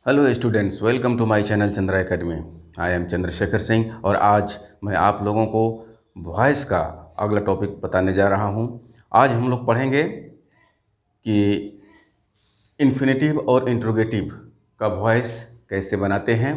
Hello students, welcome to my channel Chandra academy. I am Chandrashekhar Singh और आज मैं आप लोगों को वॉइस का अगला टॉपिक बताने जा रहा हूं। आज हम लोग पढ़ेंगे कि इन्फिनेटिव और इंट्रोगेटिव का वॉइस कैसे बनाते हैं।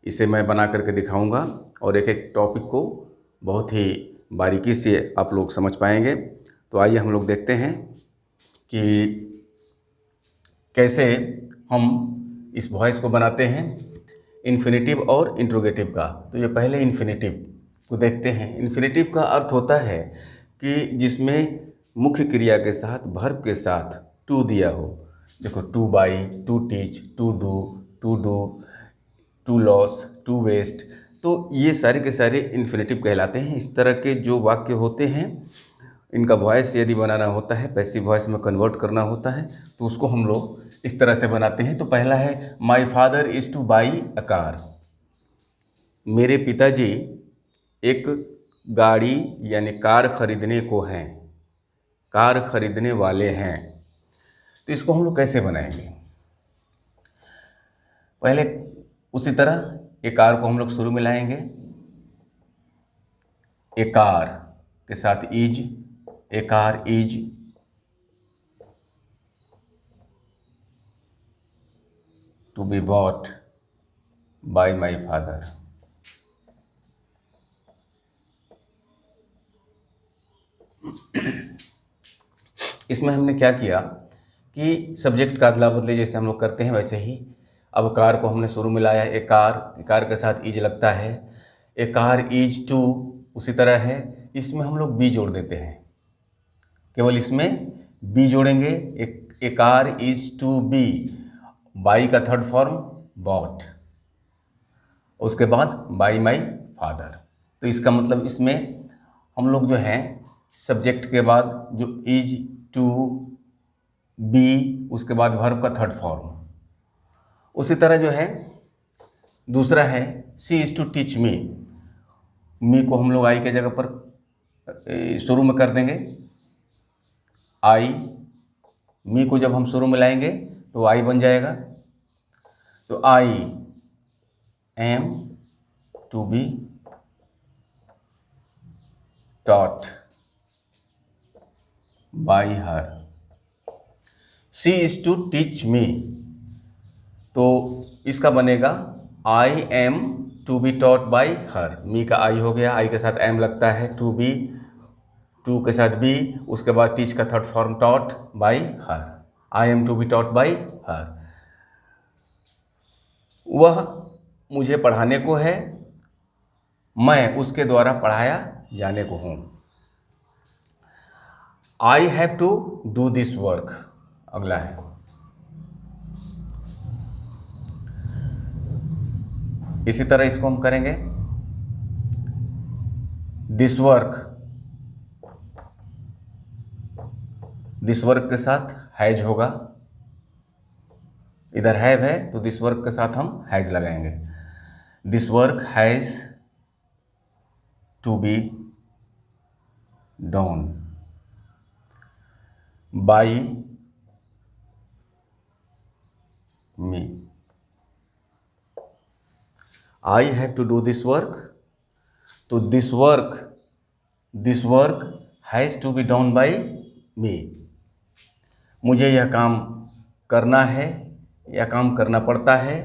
इसे मैं बना करके दिखाऊंगा और एक एक टॉपिक को बहुत ही बारीकी से आप लोग समझ पाएंगे। तो आइए हम लोग देखते हैं कि कैसे हम इस वॉइस को बनाते हैं इन्फिनेटिव और इंट्रोगेटिव का। तो ये पहले इन्फिनेटिव को देखते हैं। इन्फिनेटिव का अर्थ होता है कि जिसमें मुख्य क्रिया के साथ वर्ब के साथ टू दिया हो। देखो, to buy, to teach, to do, to loss, to waste. तो ये सारे के सारे इन्फिनेटिव कहलाते हैं। इस तरह के जो वाक्य होते हैं, इनका वॉइस यदि बनाना होता है, पैसिव वॉइस में कन्वर्ट करना होता है, तो उसको हम लोग इस तरह से बनाते हैं। तो पहला है my father is two by a car. मेरे पिताजी एक गाड़ी यानी कार खरीदने को हैं, कार खरीदने वाले हैं। तो इसको हम लोग कैसे बनाएंगे? पहले उसी तरह एक कार को हम लोग शुरू में लाएंगे। ए कार के साथ is, a car is to be bought by my father. इसमें हमने क्या किया कि सब्जेक्ट का अदला बदले जैसे हम लोग करते हैं वैसे ही अब कार को हमने शुरू में लाया। ए कार के साथ इज लगता है। ए कार इज टू उसी तरह है। इसमें हम लोग बी जोड़ देते हैं, केवल इसमें बी जोड़ेंगे। A car is to be, buy का थर्ड फॉर्म बॉट, उसके बाद बाई माई फादर। तो इसका मतलब इसमें हम लोग जो है सब्जेक्ट के बाद जो इज टू बी, उसके बाद वर्ब का थर्ड फॉर्म। उसी तरह जो है दूसरा है सी इज टू टीच मी। मी को हम लोग आई के जगह पर शुरू में कर देंगे। आई, मी को जब हम शुरू में लाएंगे तो आई बन जाएगा। तो I am to be taught by her. She is to teach me। तो इसका बनेगा I am to be taught by her। मी का आई हो गया, आई के साथ एम लगता है, टू बी, टू के साथ बी, उसके बाद टीच का third form taught by her। I am to be taught by her। वह मुझे पढ़ाने को है, मैं उसके द्वारा पढ़ाया जाने को हूँ। I have to do this work अगला है। इसी तरह इसको हम करेंगे। दिस वर्क के साथ हैज होगा। इधर हैव है तो दिस वर्क के साथ हम हैज लगाएंगे। This work has to be done by me. I have to do this work, तो this work has to be done by me. मुझे यह काम करना है या काम करना पड़ता है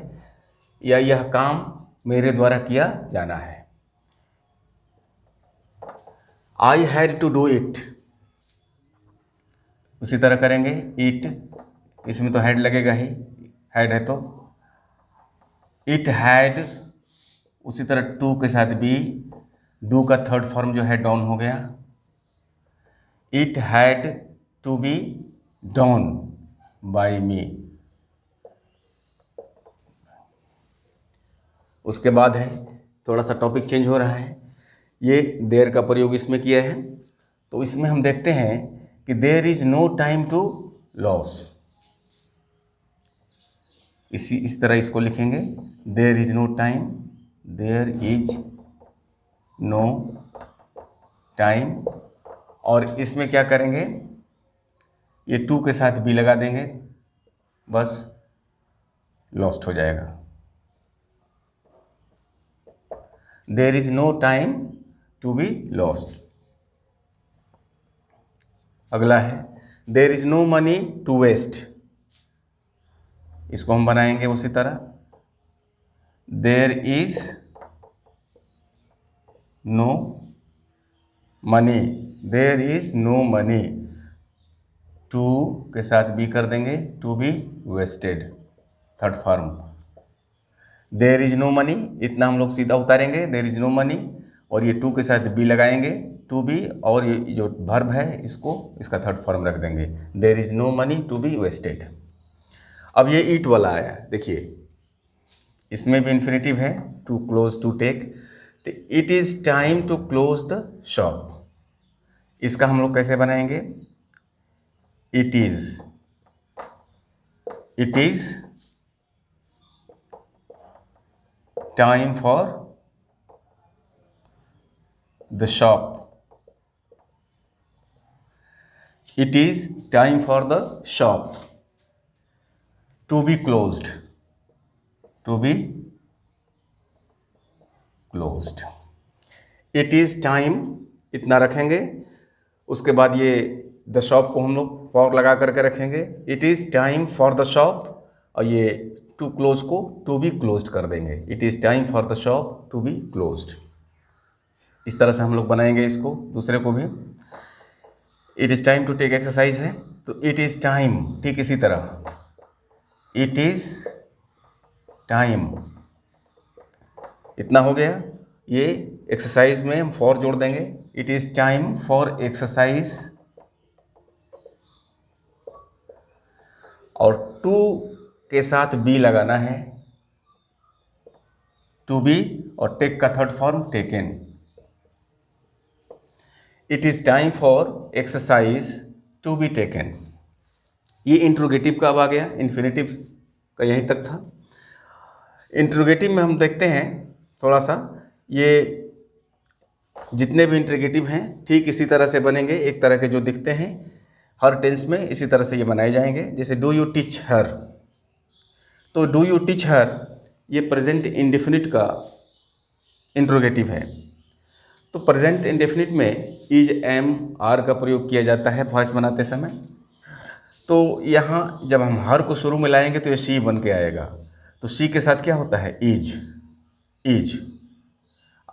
या यह काम मेरे द्वारा किया जाना है। I had to do it, उसी तरह करेंगे। इट, इसमें तो हैड लगेगा ही, हैड है तो। इट हैड, उसी तरह टू के साथ बी, डू का थर्ड फॉर्म जो है डॉन हो गया। It had to be done by me. उसके बाद है, थोड़ा सा टॉपिक चेंज हो रहा है, ये देर का प्रयोग इसमें किया है। तो इसमें हम देखते हैं कि there is no time to loss. इस तरह इसको लिखेंगे। There is no time, there is no time. और इसमें क्या करेंगे, ये टू के साथ बी लगा देंगे बस। लॉस्ट हो जाएगा। There is no time to be lost. अगला है there is no money to waste. इसको हम बनाएंगे उसी तरह, there is no money, there is no money, to के साथ बी कर देंगे, to be wasted, third form. There is no money, इतना हम लोग सीधा उतारेंगे, देयर इज नो मनी, और ये टू के साथ बी लगाएंगे, टू बी, और ये जो वर्ब है इसको इसका थर्ड फॉर्म रख देंगे, there is no money to be wasted. अब ये ईट वाला आया, देखिए इसमें भी इन्फिनिटिव है, टू क्लोज, टू टेक। तो it is time to close the shop, इसका हम लोग कैसे बनाएंगे, it is time for the shop, it is time for the shop to be closed, to be closed. It is time इतना रखेंगे, उसके बाद ये द शॉप को हम लोग फॉर लगा करके रखेंगे, it is time for the shop, और ये टू क्लोज को टू बी क्लोज्ड कर देंगे, it is time for the shop to be closed. इस तरह से हम लोग बनाएंगे इसको, दूसरे को भी। It is time to take exercise है, तो इट इज़ टाइम, ठीक इसी तरह, इट इज़ टाइम, इतना हो गया। ये एक्सरसाइज में हम फॉर जोड़ देंगे, it is time for exercise, और टू के साथ बी लगाना है, टू बी, और टेक का third form taken. It is time for exercise to be taken. ये इंट्रोगेटिव का अब आ गया, इन्फिनिटिव का यहीं तक था। इंट्रोगेटिव में हम देखते हैं थोड़ा सा, ये जितने भी इंट्रोगेटिव हैं ठीक इसी तरह से बनेंगे, एक तरह के जो दिखते हैं हर टेंस में इसी तरह से ये बनाए जाएंगे। जैसे डू यू टीच हर, तो डू यू टीच हर ये प्रेजेंट इंडेफिनिट का इंट्रोगेटिव है। तो प्रेजेंट इंडेफिनिट में इज, एम, आर का प्रयोग किया जाता है वॉइस बनाते समय। तो यहाँ जब हम हर को शुरू में लाएंगे तो ये शी बन के आएगा, तो शी के साथ क्या होता है, इज,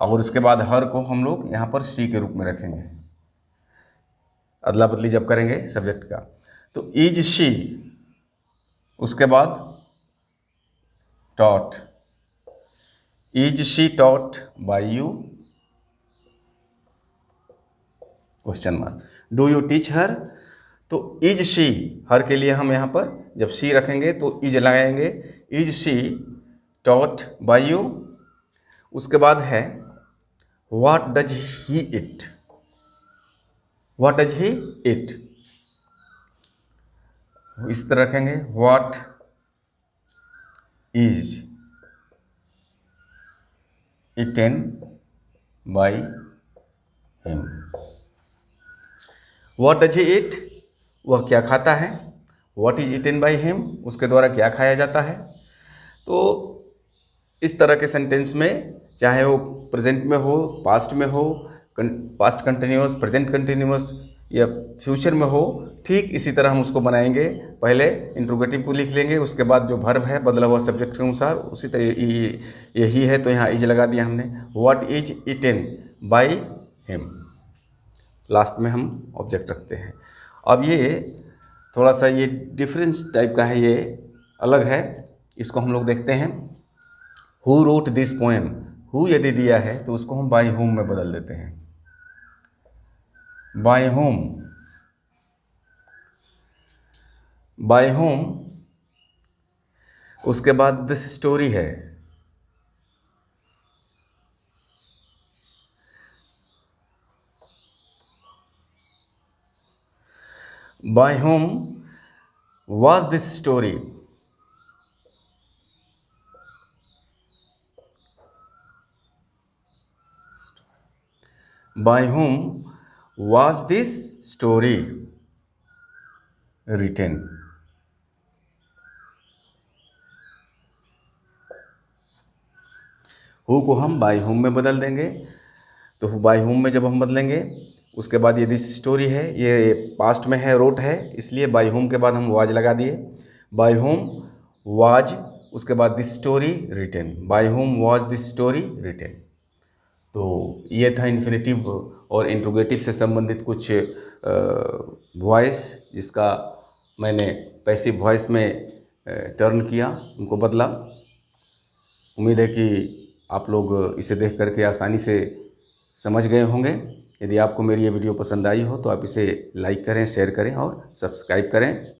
और उसके बाद हर को हम लोग यहाँ पर शी के रूप में रखेंगे, अदला बदली जब करेंगे सब्जेक्ट का। तो इज शी, उसके बाद taught, is she taught by you, question mark. Do you teach हर, तो इज शी, हर के लिए हम यहाँ पर जब शी रखेंगे तो इज लगाएंगे, is she taught by you. उसके बाद है what does he it, what does he it, इस तरह रखेंगे, what is eaten by him, what does he it, वह क्या खाता है, what is eaten by him, उसके द्वारा क्या खाया जाता है। तो इस तरह के सेंटेंस में चाहे वो प्रेजेंट में हो, पास्ट में हो, पास्ट कंटिन्यूअस, प्रेजेंट कंटिन्यूअस, या फ्यूचर में हो, ठीक इसी तरह हम उसको बनाएंगे। पहले इंट्रोगेटिव को लिख लेंगे, उसके बाद जो वर्ब है बदला हुआ सब्जेक्ट के अनुसार उसी तरह यही है, तो यहाँ इज लगा दिया हमने, what is eaten by him. Last में हम ऑब्जेक्ट रखते हैं। अब ये थोड़ा सा ये डिफरेंस टाइप का है, ये अलग है, इसको हम लोग देखते हैं। Who wrote this poem, who यदि दिया है तो उसको हम बाय होम में बदल देते हैं, बाय होम, बाय होम। उसके बाद दिस स्टोरी है, by whom was this story, by whom was this story written. Who को हम बाय हुम में बदल देंगे। तो बाय हुम में जब हम बदलेंगे उसके बाद ये दिस स्टोरी है, ये पास्ट में है, रोट है, इसलिए बाय हुम के बाद हम वाज लगा दिए। बाय हुम वाज, उसके बाद this story written, by whom was this story written. तो ये था इन्फिनेटिव और इंट्रोगेटिव से संबंधित कुछ वॉइस, जिसका मैंने पैसिव वॉइस में टर्न किया, उनको बदला। उम्मीद है कि आप लोग इसे देख करके आसानी से समझ गए होंगे। यदि आपको मेरी ये वीडियो पसंद आई हो तो आप इसे लाइक करें, शेयर करें और सब्सक्राइब करें।